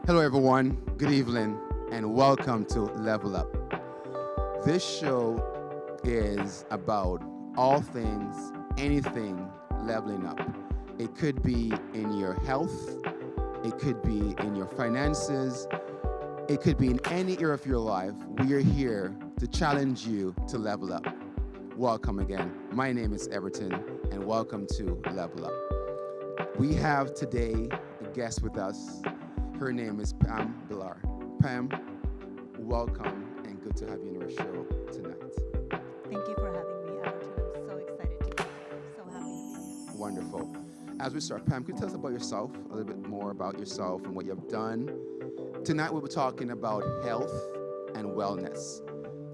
Hello, everyone. Good evening, and welcome to Level Up. This show is about all things, anything leveling up. It could be in your health, it could be in your finances, it could be in any area of your life. We are here to challenge you to level up. Welcome again. My name is Everton, and welcome to Level Up. We have today a guest with us. Her name is Pam Bilar. Pam, welcome and good to have you on our show tonight. Thank you for having me, Everton. I'm so excited to be here. So happy to be here. Wonderful. As we start, Pam, could you tell us about yourself, a little bit more about yourself and what you have done? Tonight we'll be talking about health and wellness.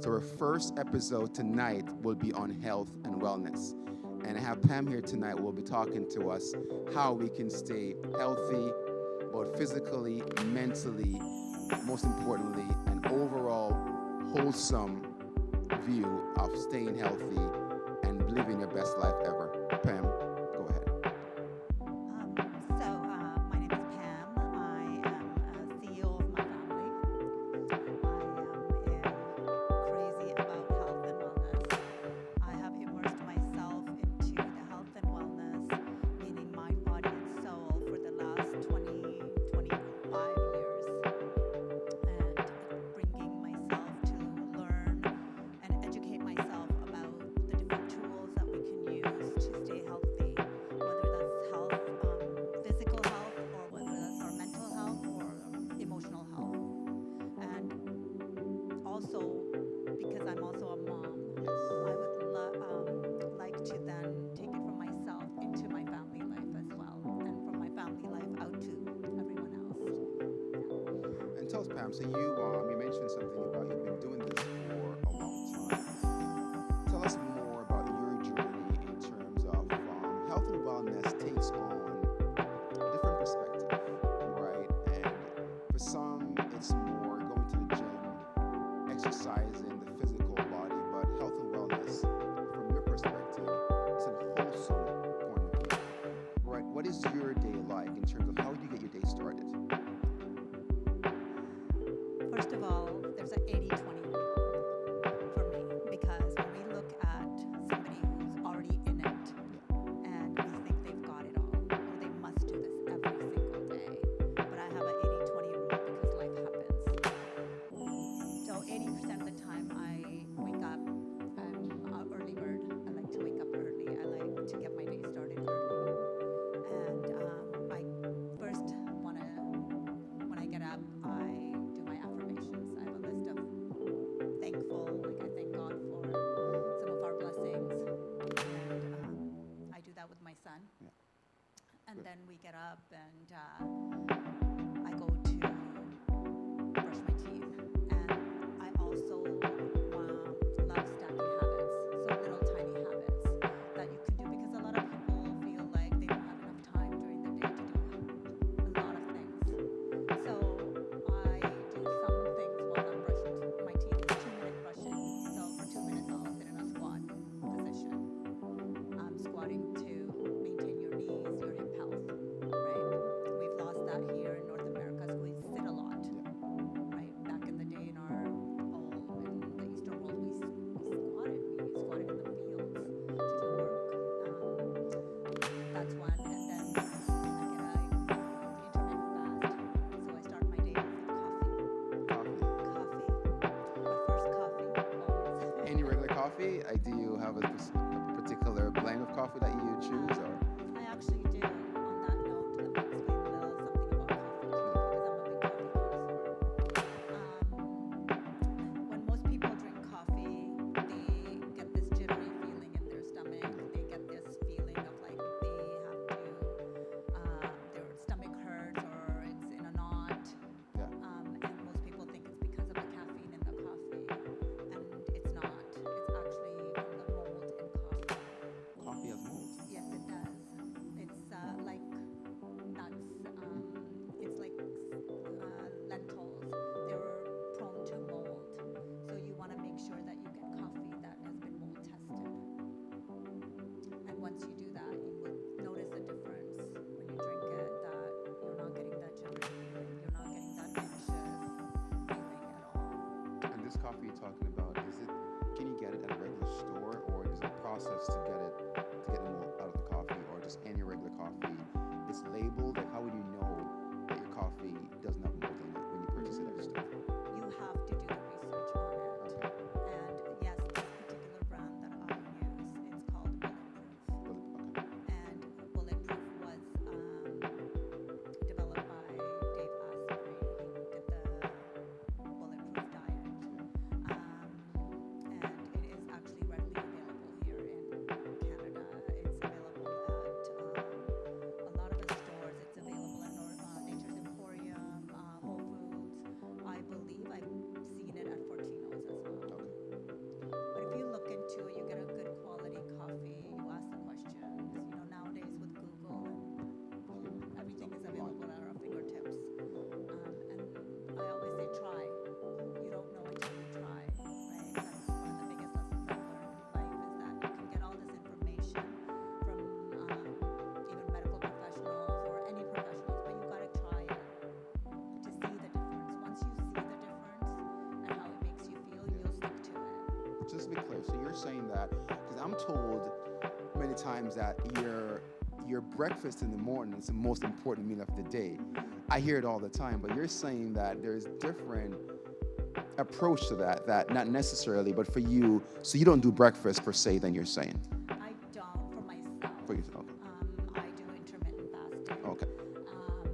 So our first episode tonight will be on health and wellness. And I have Pam here tonight who will be talking to us how we can stay healthy, both physically, mentally, most importantly, an overall wholesome view of staying healthy and living your best life ever. Pam, go ahead. My name is Pam. I am a CEO of my family. I am crazy about health and wellness. I have immersed myself into the health and wellness, meaning mind, body, and soul, for the last 25 years, and bringing myself to learn and educate myself about the different tools that we can use to stay healthy, whether that's health, physical health, or whether that's our mental health or emotional health. And also, because I'm also a mom, I would like to then take it from myself into my family life as well, and from my family life out to everyone else. And tell us, Pam, so you mentioned something about you've been doing this for a long time. Tell us more about your journey in terms of health and wellness takes on a different perspective, right? And for some, it's more going to the gym, exercising the physical body, but health and wellness, from your perspective, is a wholesome point of view, right? What is your day like in terms of how do you get your day started? First of all, there's an 80-20 rule for me, because when we look at somebody who's already in it and we think they've got it all, or they must do this every single day. But I have an 80-20 rule because life happens. So 80% of the time I wake up, I'm an early bird. I like to wake up early. I like to get my day started early. And I first want to, when I get up, I do my affirmations. I have a list of thankful, like I thank God for some of our blessings. And I do that with my son. Yeah. And Good. then we get up and I go to brush my teeth. And I also love stacking habits, so little tiny habits that you can do, because a lot of people feel like they don't have enough time during their day to do a lot of things. So I do some things while I'm brushing my teeth. It's 2-minute brushing. So for 2 minutes, I'll sit in a squat position. I'm squatting to maintain your knees, your hip health, right? We've lost that here just to be clear, so you're saying that because I'm told many times that your breakfast in the morning is the most important meal of the day. I hear it all the time, but you're saying that there's different approach to that. That not necessarily, but for you, so you don't do breakfast per se. Then you're saying I don't for myself. for yourself. I do intermittent fasting. Okay.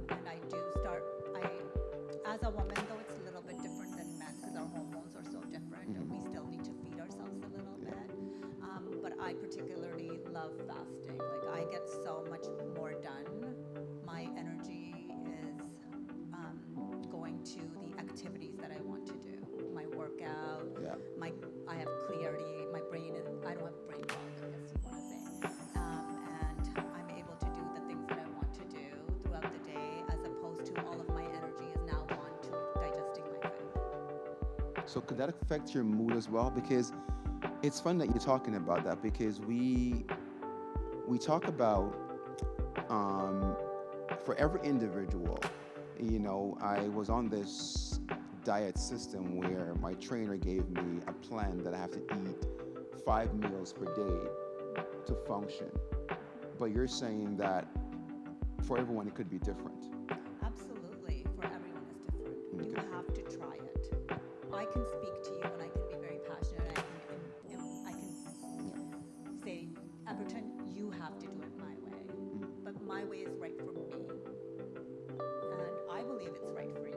And I do start. As a woman, though, it's a little bit different than men because our hormones are so different, and we still need to feed ourselves a little bit. But I particularly love fasting. Like I get so much more done. My energy is going to the activities that I want to do. My workout. Yeah. I have clarity. My brain is. I don't have brain fog, I guess you want to say. And I'm able to do the things that I want to do throughout the day, as opposed to all of my energy is now gone to digesting my food. So could that affect your mood as well? Because it's fun that you're talking about that because we talk about for every individual. I was on this diet system where my trainer gave me a plan that I have to eat 5 meals per day to function. But you're saying that for everyone it could be different. Absolutely, for everyone is different. You Okay. have to try it. I can speak to you and I can be very passionate. I can say, Everton, you have to do it my way. But my way is right for me. And I believe it's right for you.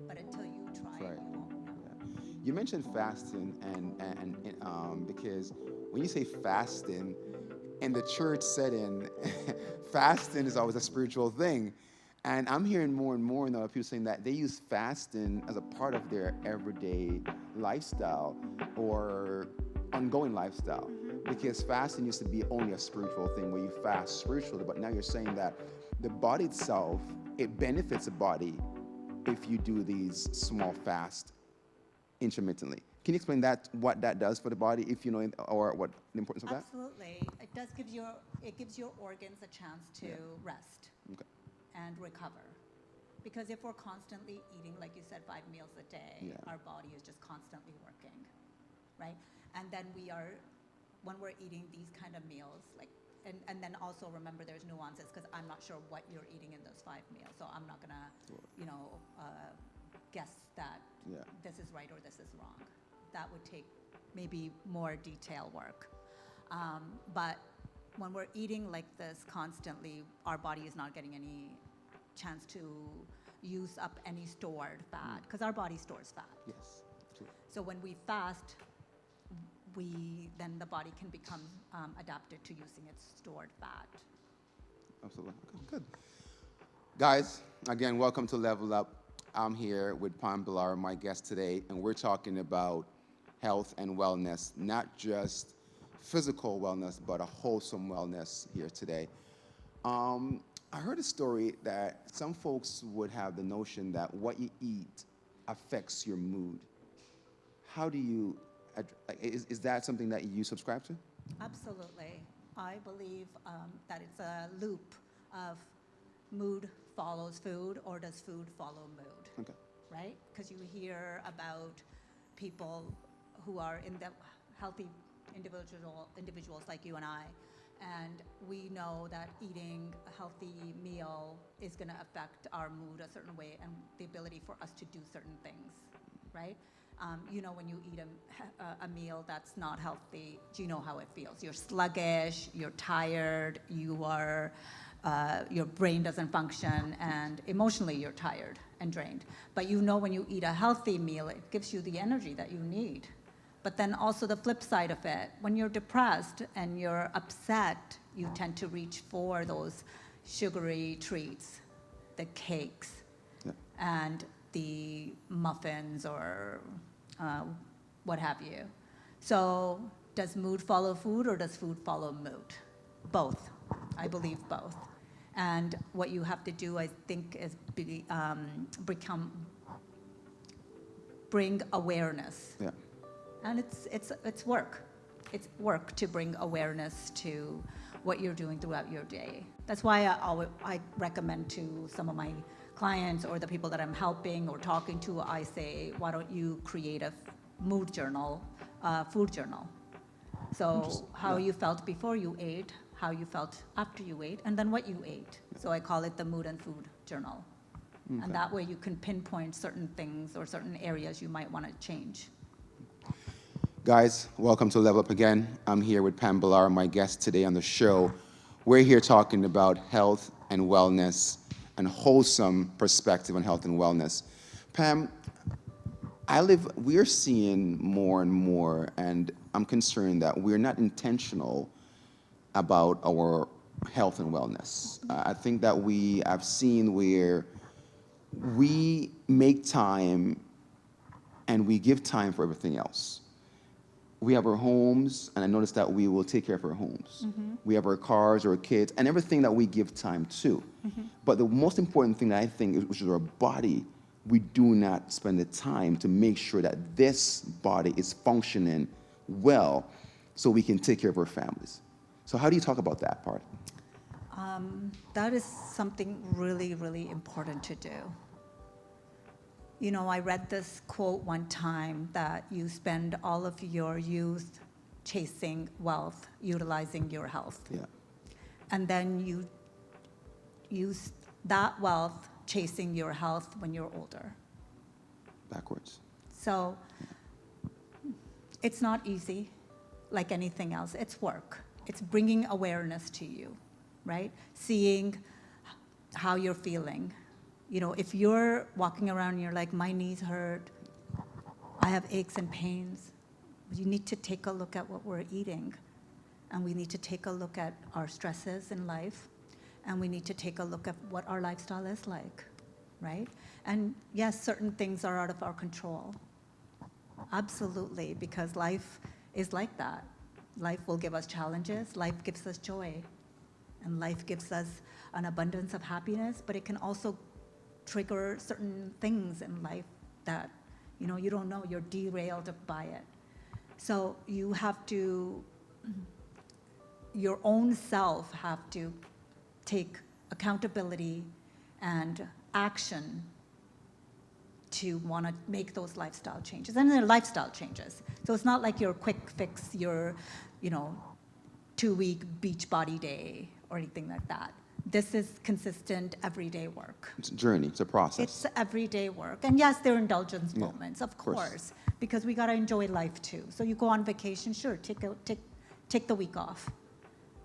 But until you try Right. it, you won't know. Yeah. You mentioned fasting, and because when you say fasting, in the church setting, fasting is always a spiritual thing, and I'm hearing more and more now of people saying that they use fasting as a part of their everyday lifestyle or ongoing lifestyle. Because fasting used to be only a spiritual thing where you fast spiritually, but now you're saying that the body itself, it benefits the body if you do these small fasts intermittently. Can you explain that, what that does for the body, if you know, or what the importance of that? Absolutely. It gives your organs a chance to rest Okay. and recover. Because if we're constantly eating, like you said, 5 meals a day, Yeah. our body is just constantly working, right? And then when we're eating these kind of meals, and then also remember there's nuances because I'm not sure what you're eating in those 5 meals, so I'm not gonna, guess that Yeah. this is right or this is wrong. That would take maybe more detail work. But when we're eating like this constantly, our body is not getting any chance to use up any stored fat because our body stores fat. Yes. True. So when we fast, then the body can become adapted to using its stored fat. Absolutely. Okay, good. Guys, again, welcome to Level Up. I'm here with Pam Bilar, my guest today, and we're talking about health and wellness, not just physical wellness, but a wholesome wellness here today. I heard a story that some folks would have the notion that what you eat affects your mood. How do you, is that something that you subscribe to? Absolutely. I believe that it's a loop of mood follows food, or does food follow mood? Okay. Right? Because you hear about people who are in the healthy individuals like you and I, and we know that eating a healthy meal is going to affect our mood a certain way and the ability for us to do certain things, right? When you eat a meal that's not healthy, do you know how it feels? You're sluggish, you're tired, your brain doesn't function, and emotionally you're tired and drained. But when you eat a healthy meal, it gives you the energy that you need. But then also the flip side of it, when you're depressed and you're upset, you tend to reach for those sugary treats, the cakes, Yeah. and the muffins or what have you. So does mood follow food or does food follow mood? Both. I believe both. And what you have to do, I think, is bring awareness. Yeah. And it's work. It's work to bring awareness to what you're doing throughout your day. That's why I recommend to some of my clients or the people that I'm helping or talking to, I say, why don't you create a mood journal a food journal. So Interesting. how Yeah. you felt before you ate, how you felt after you ate, and then what you ate. So I call it the mood and food journal. Okay. And that way you can pinpoint certain things or certain areas you might want to change. Guys, welcome to Level Up again. I'm here with Pam Bilar, my guest today on the show. We're here talking about health and wellness and wholesome perspective on health and wellness. Pam, we're seeing more and more, and I'm concerned that we're not intentional about our health and wellness. I think that I've seen where we make time and we give time for everything else. We have our homes, and I notice that we will take care of our homes. We have our cars, our kids, and everything that we give time to. But the most important thing that I think, which is our body, we do not spend the time to make sure that this body is functioning well so we can take care of our families. So how do you talk about that part? That is something really, really important to do. You know, I read this quote one time that you spend all of your youth chasing wealth, utilizing your health. Yeah. And then you use that wealth chasing your health when you're older. Backwards. So it's not easy, like anything else. It's work. It's bringing awareness to you, right? Seeing how you're feeling. You know, if you're walking around and you're like, my knees hurt, I have aches and pains, you need to take a look at what we're eating. And we need to take a look at our stresses in life. And we need to take a look at what our lifestyle is like, right? And yes, certain things are out of our control. Absolutely, because life is like that. Life will give us challenges, life gives us joy, and life gives us an abundance of happiness, but it can also trigger certain things in life that, you know, you don't know, you're derailed by it. So you have to, your own self have to take accountability and action to want to make those lifestyle changes. And they're lifestyle changes. So it's not like your quick fix, your, you know, 2-week beach body day or anything like that. This is consistent everyday work. It's a journey. It's a process. It's everyday work. And yes, there are indulgence Yeah, moments, of course. course, because we got to enjoy life too. So you go on vacation, sure, take the week off.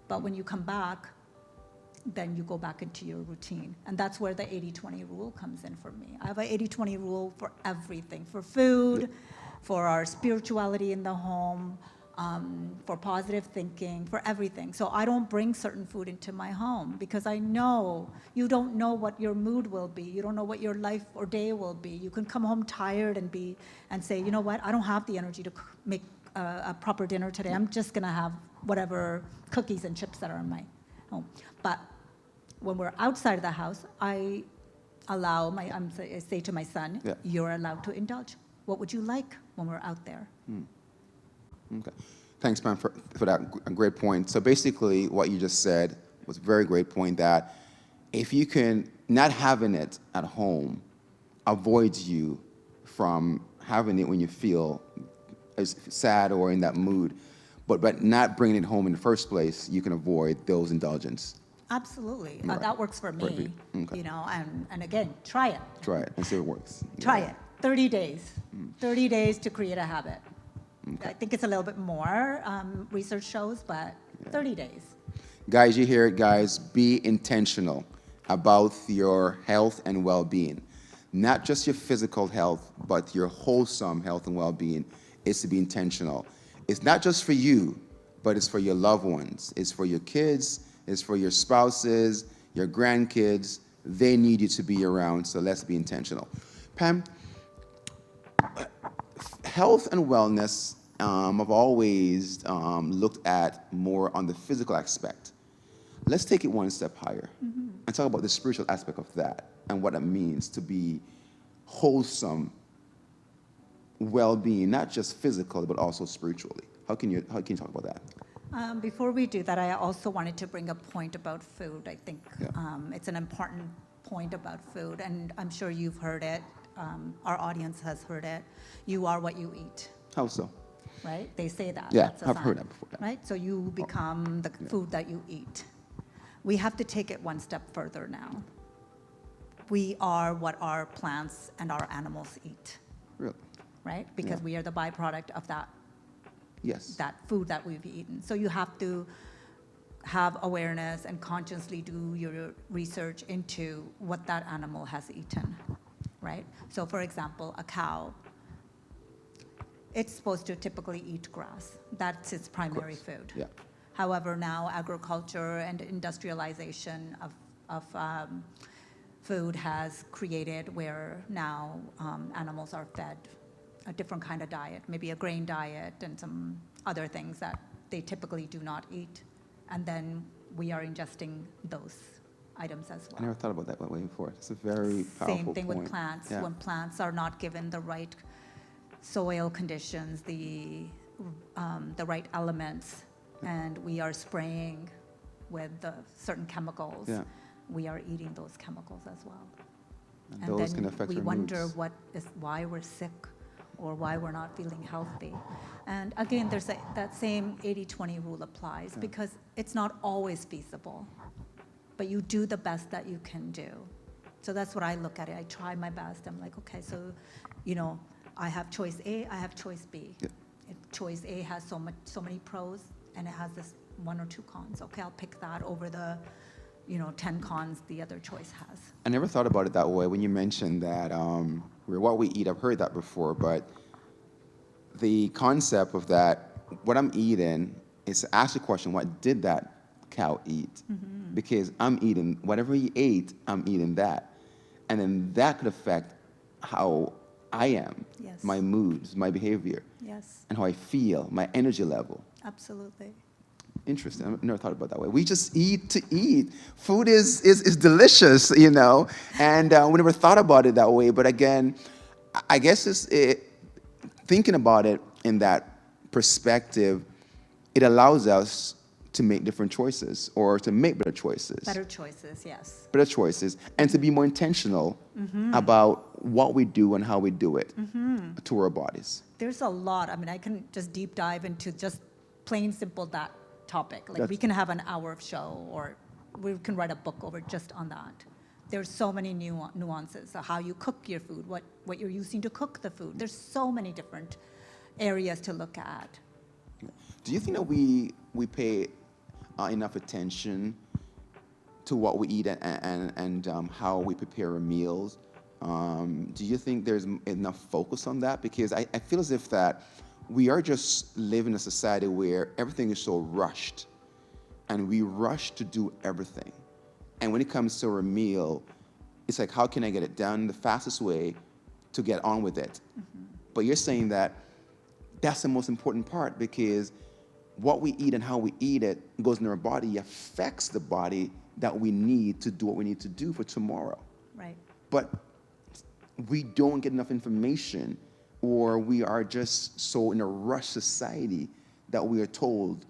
But when you come back, then you go back into your routine. And that's where the 80-20 rule comes in for me. I have an 80-20 rule for everything, for food, for our spirituality in the home, for positive thinking, for everything. So I don't bring certain food into my home because I know you don't know what your mood will be. You don't know what your life or day will be. You can come home tired and say, you know what, I don't have the energy to make a proper dinner today. I'm just gonna have whatever cookies and chips that are in my home. But when we're outside of the house, I say to my son, Yeah. you're allowed to indulge. What would you like when we're out there? Okay. Thanks, Pam, for that great point. So basically, what you just said was a very great point that if you can, not having it at home avoids you from having it when you feel as sad or in that mood, but not bringing it home in the first place, you can avoid those indulgences. Absolutely. Right. That works for me, Okay. you know, and again, try it. Try it and see if it works. Try Yeah. it. 30 days. 30 days to create a habit. I think it's a little bit more, research shows, but 30 days. Guys, you hear it, guys. Be intentional about your health and well-being. Not just your physical health, but your wholesome health and well-being is to be intentional. It's not just for you, but it's for your loved ones. It's for your kids. It's for your spouses, your grandkids. They need you to be around, so let's be intentional. Pam, health and wellness, I've always looked at more on the physical aspect. Let's take it one step higher and talk about the spiritual aspect of that and what it means to be wholesome well-being, not just physically, but also spiritually. How can you talk about that? Before we do that, I also wanted to bring a point about food. I think it's an important point about food, and I'm sure you've heard it. Our audience has heard it. You are what you eat. How so? right? They say that. Yeah, That's a I've sign, heard that before. Yeah. right? So you become the food that you eat. We have to take it one step further now. We are what our plants and our animals eat, Really? right? Because Yeah. we are the byproduct of Yes. that food that we've eaten. So you have to have awareness and consciously do your research into what that animal has eaten, right? So for example, a cow, it's supposed to typically eat grass. That's its primary course. food. Yeah. However, now agriculture and industrialization of food has created where now animals are fed a different kind of diet, maybe a grain diet and some other things that they typically do not eat. And then we are ingesting those items as I never well. thought about that way before. It's a very powerful Same thing point. with plants. Yeah. When plants are not given the right soil conditions, the right elements, and we are spraying with the certain chemicals, Yeah. we are eating those chemicals as well. And And those then can affect we our wonder moods. why we're sick or why we're not feeling healthy. And again, that same 80-20 rule applies because it's not always feasible, but you do the best that you can do. So that's what I look at it. I try my best. I'm like, okay, so, I have choice A, I have choice B. Yeah. If choice A has so many pros and it has this 1 or 2 cons, okay, I'll pick that over the 10 cons the other choice has. I never thought about it that way when you mentioned that we're what we eat. I've heard that before, but the concept of that, what I'm eating, is to ask the question, what did that cow eat? Mm-hmm. Because I'm eating, whatever he ate, I'm eating that. And then that could affect how I am, Yes. my moods, my behavior, Yes, and how I feel, my energy level. absolutely. Interesting. I've never thought about it that way. We just eat to eat. Food is delicious, and we never thought about it that way. But again, I guess thinking about it in that perspective, it allows us to make different choices or to make better choices. Better choices, yes. Better choices, and to be more intentional about what we do and how we do it to our bodies. There's a lot. I mean, I can just deep dive into just plain simple that topic. Like we That's- can have an hour of show or we can write a book over just on that. There's so many nuances of how you cook your food, what you're using to cook the food. There's so many different areas to look at. Do you think that we pay enough attention to what we eat and how we prepare our meals? Do you think there's enough focus on that? Because I feel as if that we are just living in a society where everything is so rushed, and we rush to do everything. And when it comes to our meal, it's like, how can I get it done the fastest way to get on with it? But you're saying that that's the most important part, because what we eat and how we eat it goes in our body, affects the body that we need to do what we need to do for tomorrow. Right. But we don't get enough information, or we are just so in a rush society that we are told,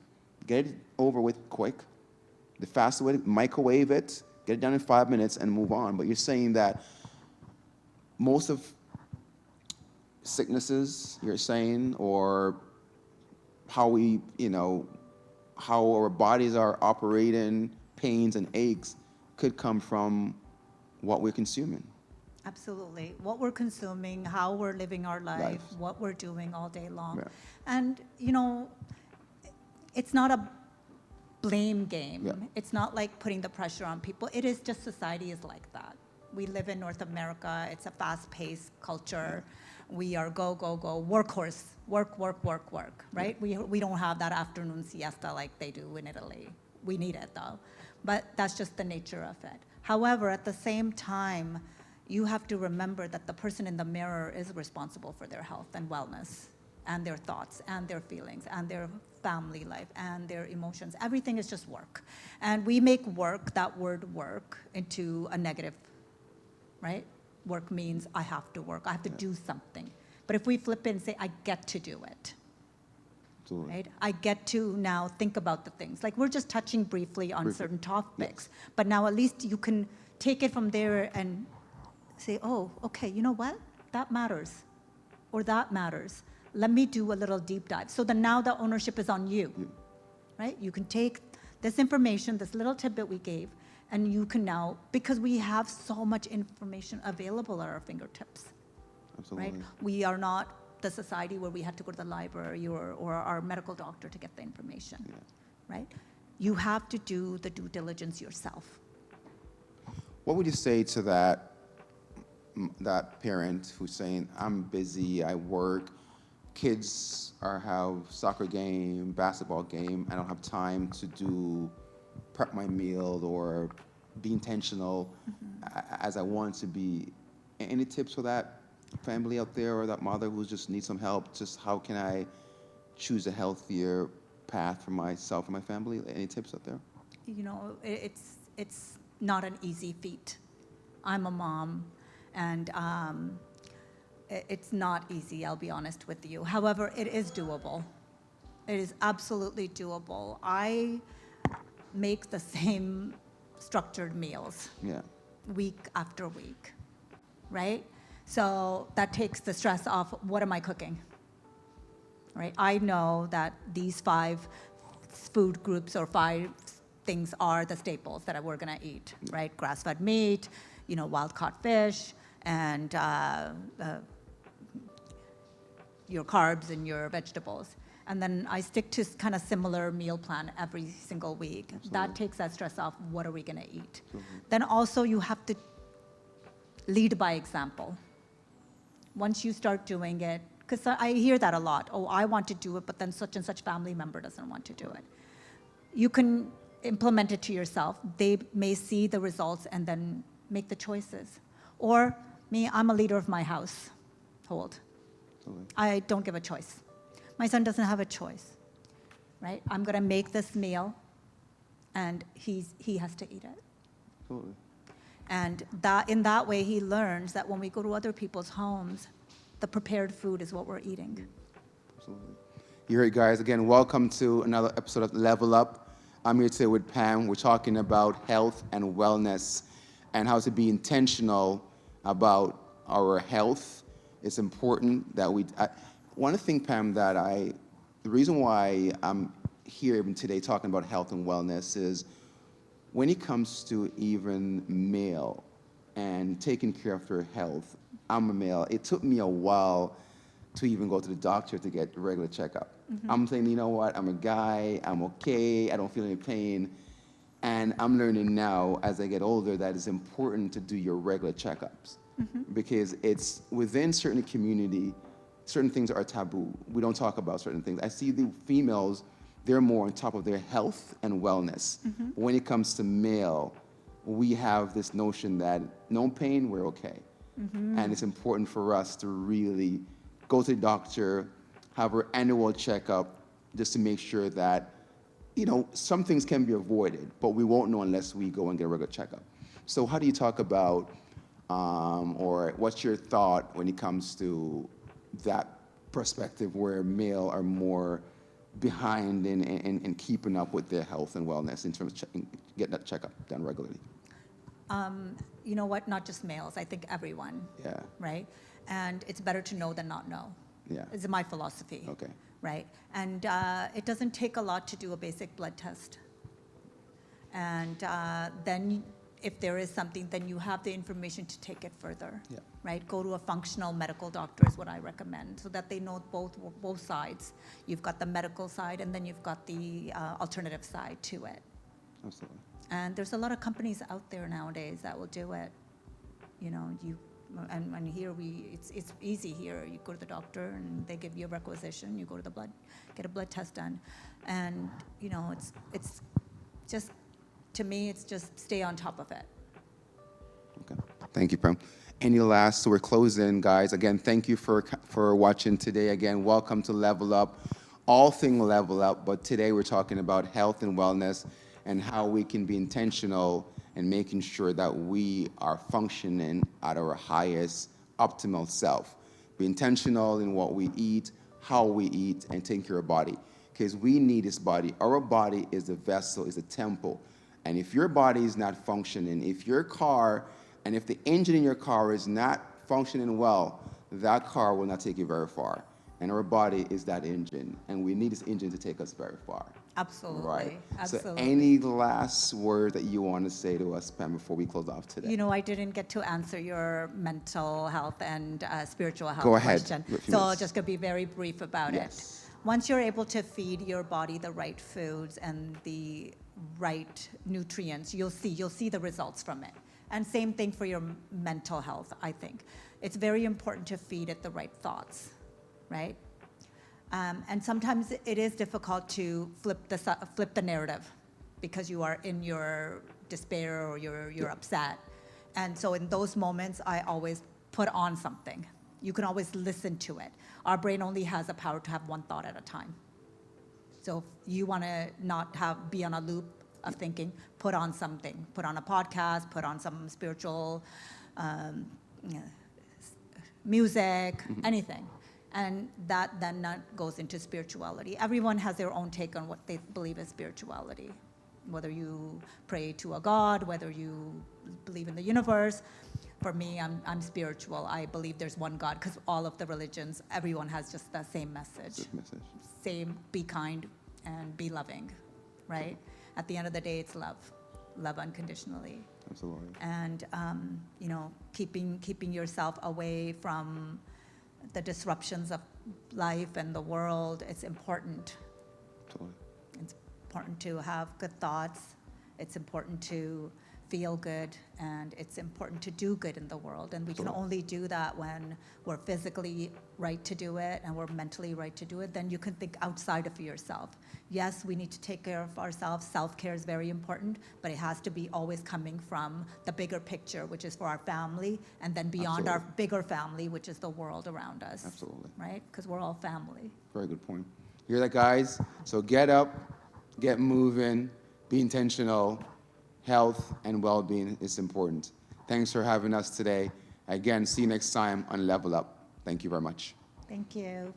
get it over with quick, the fastest way, microwave it, get it done in 5 minutes and move on. But you're saying that most of sicknesses, you're saying, or how we, how our bodies are operating, pains and aches, could come from what we're consuming. Absolutely. What we're consuming, how we're living our life, Life. what we're doing all day long. Yeah. And, it's not a blame game. Yeah. It's not like putting the pressure on people. It is just society is like that. We live in North America. It's a fast-paced culture. We are go, go, go, workhorse, work, right? We don't have that afternoon siesta like they do in Italy. We need it, though. But that's just the nature of it. However, at the same time, you have to remember that the person in the mirror is responsible for their health and wellness and their thoughts and their feelings and their family life and their emotions. Everything is just work. And we make work, that word work, into a negative, right? Work means I have to work, I have to do something. But if we flip it and say, I get to do it, Absolutely. right? I get to now think about the things. Like we're just touching briefly on certain topics, but now at least you can take it from there and say, oh, okay, you know what? That matters, or that matters. let me do a little deep dive. So then now the ownership is on you, right? You can take this information, this little tidbit we gave, and you can now, because we have so much information available at our fingertips, Absolutely. right? We are not the society where we had to go to the library or our medical doctor to get the information, right? You have to do the due diligence yourself. What would you say to that parent who's saying, I'm busy, I work, kids have soccer game, basketball game, I don't have time to prep my meal or be intentional as I want to be. Any tips for that family out there or that mother who just needs some help? Just how can I choose a healthier path for myself and my family? Any tips out there? You know, it's not an easy feat. I'm a mom, and it's not easy, I'll be honest with you. However, it is doable. It is absolutely doable. I make the same structured meals week after week, right? So that takes the stress off. What am I cooking? Right? I know that these 5 food groups or 5 things are the staples that we're gonna eat, right? Grass-fed meat, wild-caught fish, and your carbs and your vegetables. And then I stick to kind of similar meal plan every single week. Absolutely. That takes that stress off. What are we gonna eat? Then also you have to lead by example. Once you start doing it, because I hear that a lot. Oh, I want to do it, but then such and such family member doesn't want to do it. You can implement it to yourself. They may see the results and then make the choices. Or me, I'm a leader of my household. I don't give a choice. My son doesn't have a choice, right? I'm gonna make this meal, and he has to eat it. Absolutely. And in that way, he learns that when we go to other people's homes, the prepared food is what we're eating. Absolutely. You heard, guys. Again, welcome to another episode of Level Up. I'm here today with Pam. We're talking about health and wellness and how to be intentional about our health. It's important that one thing, Pam, the reason why I'm here even today talking about health and wellness is when it comes to even male and taking care of their health, I'm a male. It took me a while to even go to the doctor to get a regular checkup. I'm saying, you know what, I'm a guy, I'm okay, I don't feel any pain. And I'm learning now as I get older that it's important to do your regular checkups because it's within certain community, certain things are taboo. We don't talk about certain things. I see the females, they're more on top of their health and wellness. When it comes to male, we have this notion that no pain, we're okay. And it's important for us to really go to the doctor, have our annual checkup, just to make sure that, some things can be avoided, but we won't know unless we go and get a regular checkup. So how do you talk about, or what's your thought when it comes to that perspective where male are more behind in keeping up with their health and wellness in terms of getting that checkup done regularly? You know what? Not just males. I think everyone. Yeah. Right? And it's better to know than not know. Yeah. Is my philosophy. Okay. Right? And it doesn't take a lot to do a basic blood test. And then if there is something, then you have the information to take it further. Yeah. Right? Go to a functional medical doctor is what I recommend, so that they know both sides. You've got the medical side, and then you've got the alternative side to it. Absolutely. And there's a lot of companies out there nowadays that will do it. And here it's easy here. You go to the doctor and they give you a requisition. You go to get a blood test done, and it's just, to me, it's just stay on top of it. Okay. Thank you, Pam. Any last, so we're closing, guys. Again, thank you for watching today. Again, welcome to Level Up. All things level up, but today we're talking about health and wellness and how we can be intentional in making sure that we are functioning at our highest optimal self. Be intentional in what we eat, how we eat, and take care of our body. Because we need this body. Our body is a vessel, is a temple. And if your body is not functioning, if the engine in your car is not functioning well, that car will not take you very far. And our body is that engine, and we need this engine to take us very far. Absolutely. Right. So, Absolutely. any last word that you want to say to us, Pam, before we close off today? You know, I didn't get to answer your mental health and spiritual health Go ahead. question. With a few So minutes. just going to be very brief about it. Yes. Once you're able to feed your body the right foods and the right nutrients, you'll see the results from it. And same thing for your mental health, I think. It's very important to feed it the right thoughts, right? And sometimes it is difficult to flip the narrative because you are in your despair or you're upset. And so in those moments, I always put on something. You can always listen to it. Our brain only has the power to have one thought at a time. So if you want to not be on a loop of thinking, put on something. Put on a podcast, put on some spiritual you know, music, anything. And that then goes into spirituality. Everyone has their own take on what they believe is spirituality. Whether you pray to a god, whether you believe in the universe. For me, I'm spiritual. I believe there's one God because all of the religions, everyone has just the same message. Good message. Same, be kind and be loving, right? At the end of the day, it's love unconditionally. Absolutely. And you know, keeping yourself away from the disruptions of life and the world. It's important. Absolutely. It's important to have good thoughts. It's important to feel good, and it's important to do good in the world. And we can only do that when we're physically right to do it and we're mentally right to do it. Then you can think outside of yourself. Yes, we need to take care of ourselves. Self-care is very important, but it has to be always coming from the bigger picture, which is for our family, and then beyond our bigger family, which is the world around us. Absolutely. Right? Because we're all family. Very good point. You hear that, guys? So get up, get moving, be intentional. Health and well-being is important. Thanks for having us today. Again, see you next time on Level Up. Thank you very much. Thank you.